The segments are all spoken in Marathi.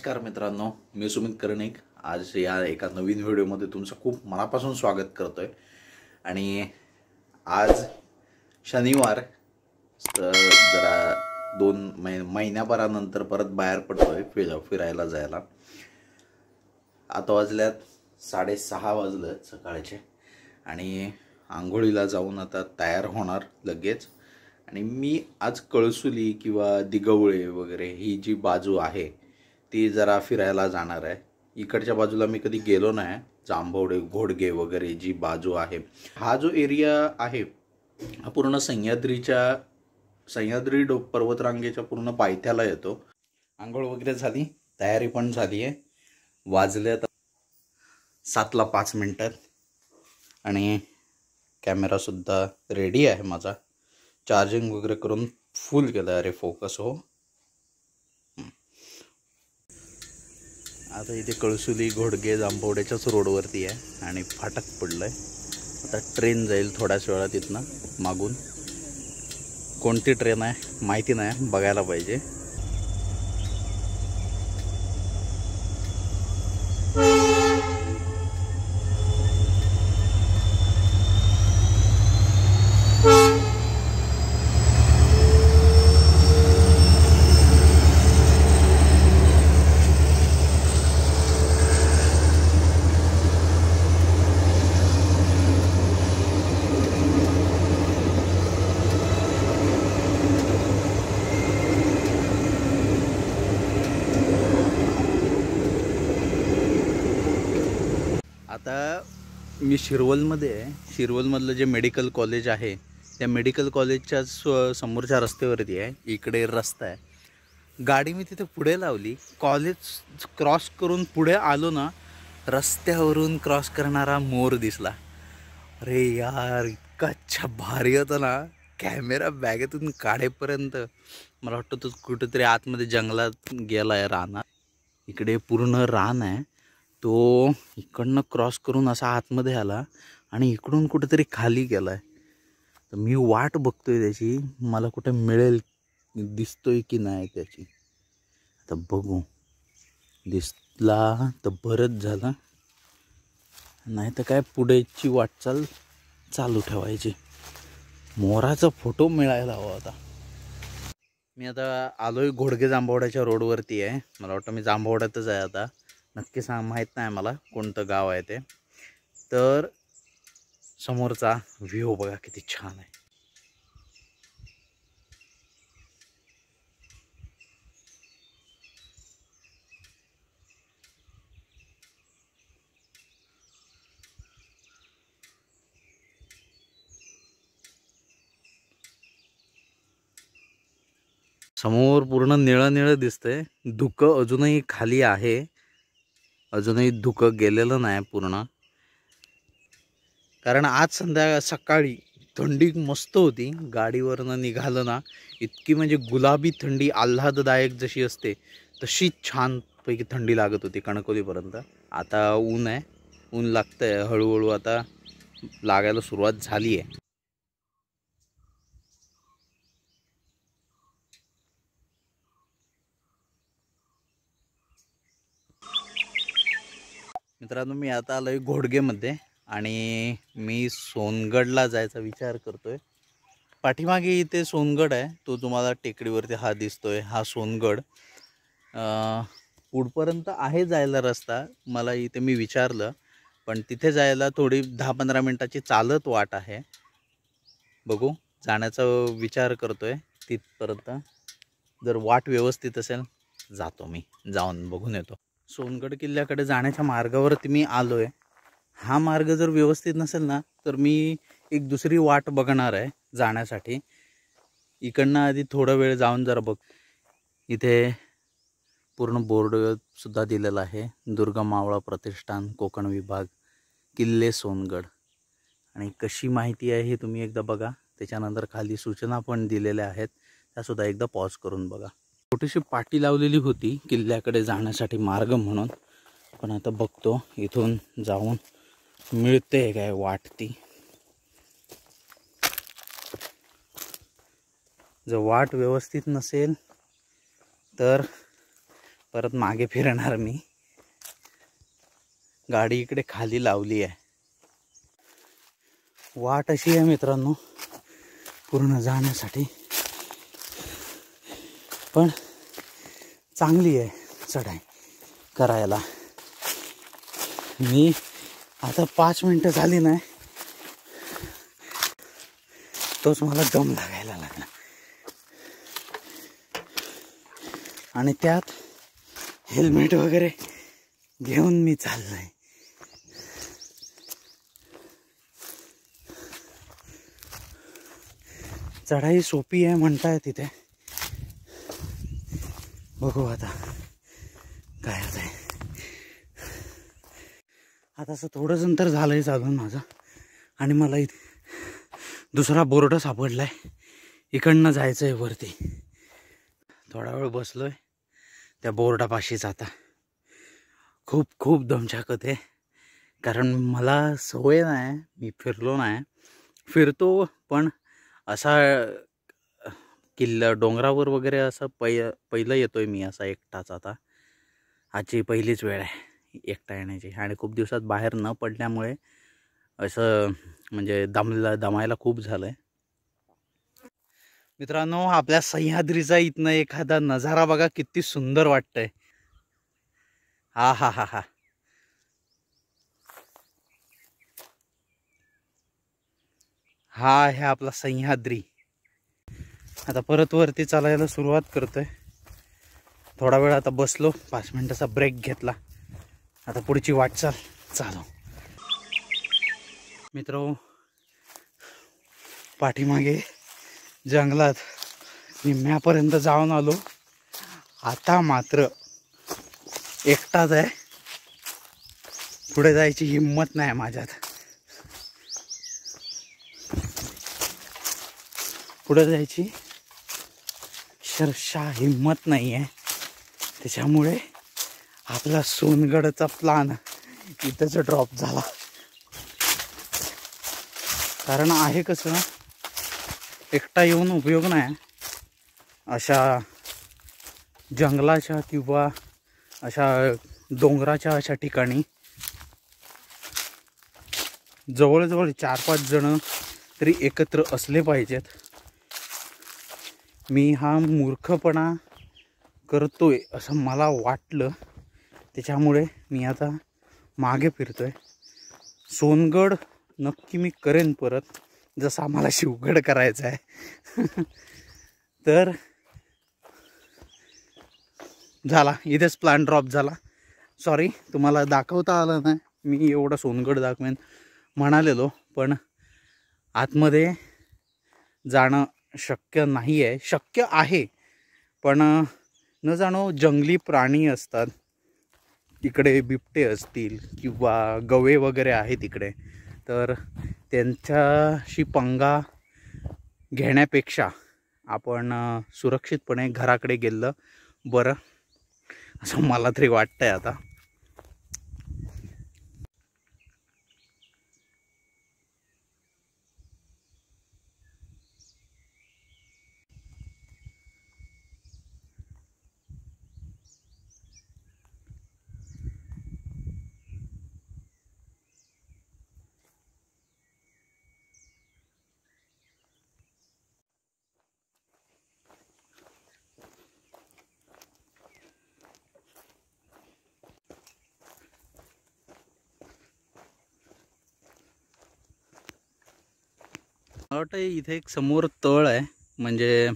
नमस्कार मित्रांनो, मी सुमित कर्णिक आज या एका नवीन व्हिडिओमध्ये तुमचं खूप मनापासून स्वागत करतोय। आणि आज शनिवार, जरा 2 महिन्याभरानंतर परत बाहेर पडतोय फिरायला जायला। आता वाजल्यात 6:30 वाजलेत सकाळचे आणि आंघोळीला जाऊन आता तयार होणार लगेच। आणि मी आज कळसुली किंवा दिगवळे वगैरे ही जी बाजू आहे ती जरा फिरायला जाणार आहे। इकडच्या बाजूला मी कधी गेलो नाही। जांभवडे घोडगे वगैरे जी बाजू आहे, हा जो एरिया आहे हा पूर्ण सह्याद्री पर्वतरांगेच्या पूर्ण पायथ्याला येतो। आंघोळ वगैरे झाली, तयारी पण झाली आहे। वाजले 7:05 आणि कॅमेरासुद्धा रेडी आहे माझा। चार्जिंग वगैरे करून फुल केलं। अरे फोकस हो। आता इथे कळसुली घोडगे जांभवड्याच्याच रोडवरती आहे आणि फाटक पडलं आहे। आता ट्रेन जाईल थोड्याच वेळात इथनं मागून। कोणती ट्रेन आहे माहिती नाही, बघायला पाहिजे। आता मी शिरवलमध्ये आहे। शिरवलमधलं जे मेडिकल कॉलेज आहे त्या मेडिकल कॉलेजच्या समोरच्या रस्त्यावरती आहे। इकडे रस्ता आहे, गाडी मी तिथे पुढे लावली। कॉलेज क्रॉस करून पुढे आलो ना, रस्त्यावरून क्रॉस करणारा मोर दिसला। अरे यार, इतका अच्छा भारी होता ना। कॅमेरा बॅगेतून काढेपर्यंत मला वाटतं तो कुठेतरी आतमध्ये जंगलात गेला आहे, रानात। इकडे पूर्ण रान आहे। तो इकडनं क्रॉस करून असा आतमध्ये आला आणि इकडून कुठेतरी खाली गेलाय। तर मी वाट बघतोय त्याची, मला कुठे मिळेल, दिसतोय की नाही त्याची। आता बघू, दिसला तर बरंच झालं, नाही तर काय पुढेची वाटचाल चालू ठेवायची। मोराचा फोटो मिळायला हवा होता। मी आता आलोय घोडगे जांभवड्याच्या रोडवरती आहे। मला वाटतं मी जांभवड्यातच आहे आता। नक्की माहीत नाही मला कोणतं गाव आहे ते। तर समोरचा व्ह्यू बघा किती छान आहे। समोर पूर्ण निळं निळं दिसतंय। धुकं अजूनही खाली आहे, अजूनही धुकं गेलेलं नाही पूर्ण। कारण आज सकाळी थंडी मस्त होती। गाडीवरनं निघालं ना, इतकी म्हणजे गुलाबी थंडी, आल्हाददायक जशी असते तशी छानपैकी थंडी लागत होती कणकवलीपर्यंत। आता ऊन आहे, ऊन लागतंय हळूहळू, आता लागायला सुरुवात झाली आहे। मित्रांनो, मी आता आलोय घोडगेमध्ये आणि मी सोनगडला जायचा विचार करतोय। पाठीमागे इथे सोनगड आहे, तो तुम्हाला टेकडीवरती हा दिसतोय, हा सोनगड। पुढपर्यंत आहे जायला रस्ता, मला इथे मी विचारलं, पण तिथे जायला थोडी 10-15 मिनिटाची चालत वाट आहे। बघू, जाण्याचा विचार करतोय तिथपर्यंत। जर वाट व्यवस्थित असेल जातो, मी जाऊन बघून येतो। सोनगड किल्ल्याकडे जाण्याच्या मार्गावरती मी आलोय। हा मार्ग जर व्यवस्थित नसेल ना, तर मी एक दुसरी वाट बघणार आहे जाण्यासाठी। इकडनं आधी थोडा वेळ जाऊन जरा बघ। इथे पूर्ण बोर्ड सुद्धा दिलेला आहे, दुर्गा मावळा प्रतिष्ठान कोकण विभाग किल्ले सोनगड। आणि कशी माहिती आहे हे तुम्ही एकदा बघा। त्याच्यानंतर खाली सूचना पण दिलेल्या आहेत, त्यासुद्धा एकदा पॉज करून बघा। छोटीशी पाटी लावलेली होती किल्ल्याकडे जाण्यासाठी मार्ग म्हणून, पण आता बघतो इथून जाऊन मिळते काय वाट ती। जर वाट व्यवस्थित नसेल तर परत मागे फिरणार मी. गाडी इकडे खाली लावली आहे. वाट अशी आहे मित्रांनो पूर्ण जाण्यासाठी, पण चांगली आहे चढाई करायला. मी आता 5 मिनटं झाली नाही तोच मला दम लागायला लागला. आणि त्यात हेल्मेट वगैरे घेऊन मी चाललोय. चढाई सोपी आहे म्हणताय तिथे, बघू आता काय होतंय. आता असं थोडंच अंतर झालंय चालून माझं, आणि मला इथे दुसरा बोर्ड सापडलाय. इकडनं जायचं आहे वरती. थोडा वेळ बसलोय त्या बोर्डापाशीच. आता खूप खूप दमछाकत आहे, कारण मला सवय नाही, मी फिरलो नाही. फिरतो पण असा किल्ला डोंगरावर वगैरे असं पहिलं येतोय मी असा एकटाच. आता आजची पहिलीच वेळ आहे एकटा येण्याची, आणि खूप दिवसात बाहेर न पडल्यामुळे असं म्हणजे दमायला खूप झालं आहे. मित्रांनो, आपल्या सह्याद्रीचा इथनं एखादा नजारा बघा किती सुंदर वाटतंय. हा हा हा हा हा आहे आपला सह्याद्री. आता परत वरती चालायला सुरुवात करतोय. थोडा वेळ आता बसलो, 5 मिनिटाचा ब्रेक घेतला. आता पुढची वाटचाल चालू. मित्रो, पाठीमागे जंगलात निम्म्यापर्यंत जाऊन आलो. आता मात्र एकटाच आहे, पुढे जायची हिम्मत नाही माझ्यात. पुढे जायची शरशा हिम्मत नाही आहे. त्याच्यामुळे आपला सोनगडचा प्लान इथंच ड्रॉप झाला. कारण आहे कसं, एकटा येऊन उपयोग नाही अशा जंगलाच्या किंवा अशा डोंगराच्या अशा ठिकाणी. जवळजवळ 4-5 जण तरी एकत्र असले पाहिजेत. मी हा मूर्खपणा करतोय असं मला वाटलं, त्याच्यामुळे मी आता मागे फिरतोय. सोनगड नक्की मी करेन परत, जसं आम्हाला शिवगड करायचा आहे. तर झाला इथेच प्लॅन ड्रॉप झाला. सॉरी, तुम्हाला दाखवता आलं नाही. मी एवढा सोनगड दाखवेन म्हणालेलो, पण आतमध्ये जाणं शक्य नाही आहे. शक्य आहे पण न जाणो जंगली प्राणी असतात इकडे, बिबटे असतील किंवा गवे वगैरे आहेत इकडे, तर त्यांच्याशी पंगा घेण्यापेक्षा आपण सुरक्षितपणे घराकडे गेलं बरं, असं मला तरी वाटतंय आता. मला वाटतं इथे एक समोर तळ आहे, म्हणजे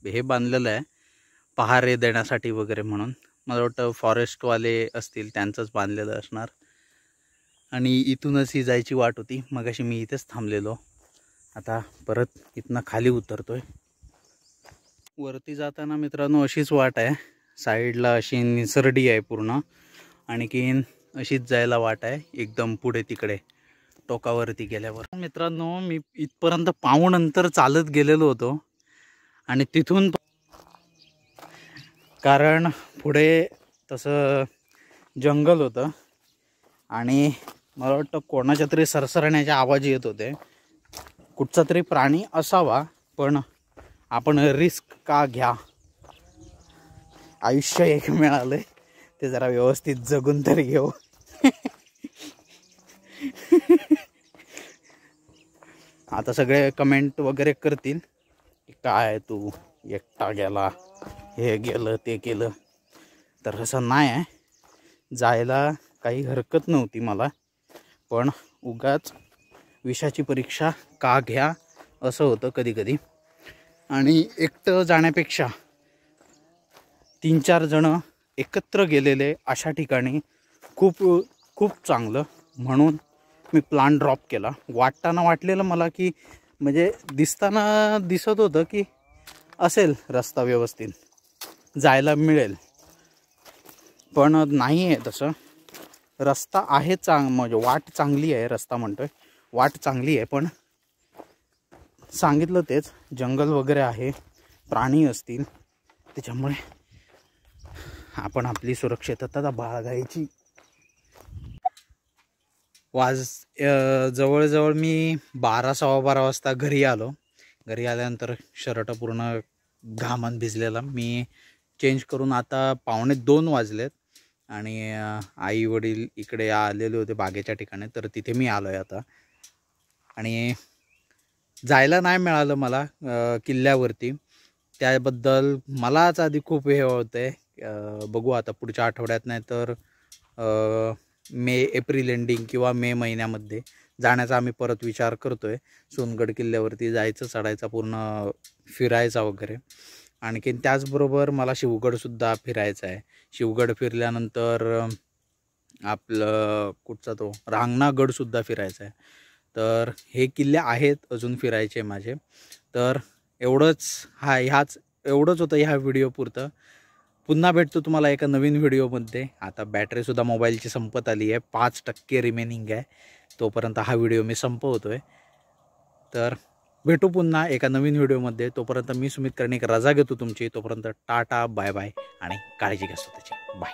हे बांधलेलं आहे पहारे देण्यासाठी वगैरे म्हणून. मला वाटतं फॉरेस्टवाले असतील त्यांचंच बांधलेलं असणार. आणि इथूनच ही जायची वाट होती. मगाशी मी इथेच थांबलेलो. आता परत इथनं खाली उतरतोय. वरती जाताना मित्रांनो अशीच वाट आहे, साईडला अशी निसरडी आहे पूर्ण, आणखीन अशीच जायला वाट आहे एकदम पुढे तिकडे टोकावरती गेल्यावर. मित्रांनो, मी इथपर्यंत पाऊण अंतर चालत गेलेलो होतो, आणि तिथून कारण पुढे तसं जंगल होतं आणि मला वाटतं कोणाच्या तरी सरसरण्याचे आवाज येत होते. कुठचा तरी प्राणी असावा, पण आपण रिस्क का घ्या आयुष्य एक मिळालंय, ते जरा व्यवस्थित जगून तरी घेऊ. आता सगळे कमेंट वगैरे करतील, काय तू एकटा गेला, हे गेलं ते केलं. तर असं नाही आहे, जायला काही हरकत नव्हती मला, पण उगाच विषयाची परीक्षा का घ्या असं होतं कधी कधी. आणि एकटं जाण्यापेक्षा 3-4 जण एकत्र गेलेले अशा ठिकाणी खूप खूप चांगलं. म्हणून मी प्लॅन ड्रॉप केला. वाटताना वाटलेलं मला की म्हणजे दिसताना दिसत होतं की असेल रस्ता व्यवस्थित, जायला मिळेल, पण नाही आहे तसं. रस्ता आहे म्हणजे वाट चांगली आहे, रस्ता म्हणतोय वाट चांगली आहे, पण सांगितलं तेच, जंगल वगैरे आहे, प्राणी असतील, त्याच्यामुळे आपण आपली सुरक्षितता बाळगायची. जवळजवळ मी 12-12:15 वाजता घरी आलो. घरी आल्यानंतर शर्ट पूर्ण घामान भिजलेला मी चेंज करून आता 1:45 वाजलेत. आणि आई वडील इकडे आलेले होते बागेच्या ठिकाणी, तर तिथे मी आलो आहे आता. आणि जायला नाही मिळालं मला किल्ल्यावरती, त्याबद्दल मलाच आधी खूप हे होतं आहे. बघू आता पुढच्या आठवड्यात, नाही तर एप्रिल एंडिंग किंवा मे महिन्यामध्ये जाण्याचा आम्ही परत विचार करतो आहे. सोनगड किल्ल्यावरती जायचं, चढायचा, पूर्ण फिरायचा वगैरे. आणखीन त्याचबरोबर मला शिवगडसुद्धा फिरायचा आहे. शिवगड फिरल्यानंतर आपलं कुठचा तो रांगणागडसुद्धा फिरायचा आहे. तर हे किल्ले आहेत अजून फिरायचे माझे. तर एवढंच होतं ह्या व्हिडिओ पुरतं. पुन्हा भेटतो तुम्हाला एका नवीन व्हिडिओमध्ये. आता बॅटरीसुद्धा मोबाईलची संपत आली आहे, 5% रिमेनिंग आहे. तोपर्यंत हा व्हिडिओ मी संपवतो आहे. तर भेटू पुन्हा एका नवीन व्हिडिओमध्ये. तोपर्यंत मी सुमित कर्णिक रजा घेतो तुमची. तोपर्यंत टाटा, बाय बाय आणि काळजी घ्या स्वतःची. बाय.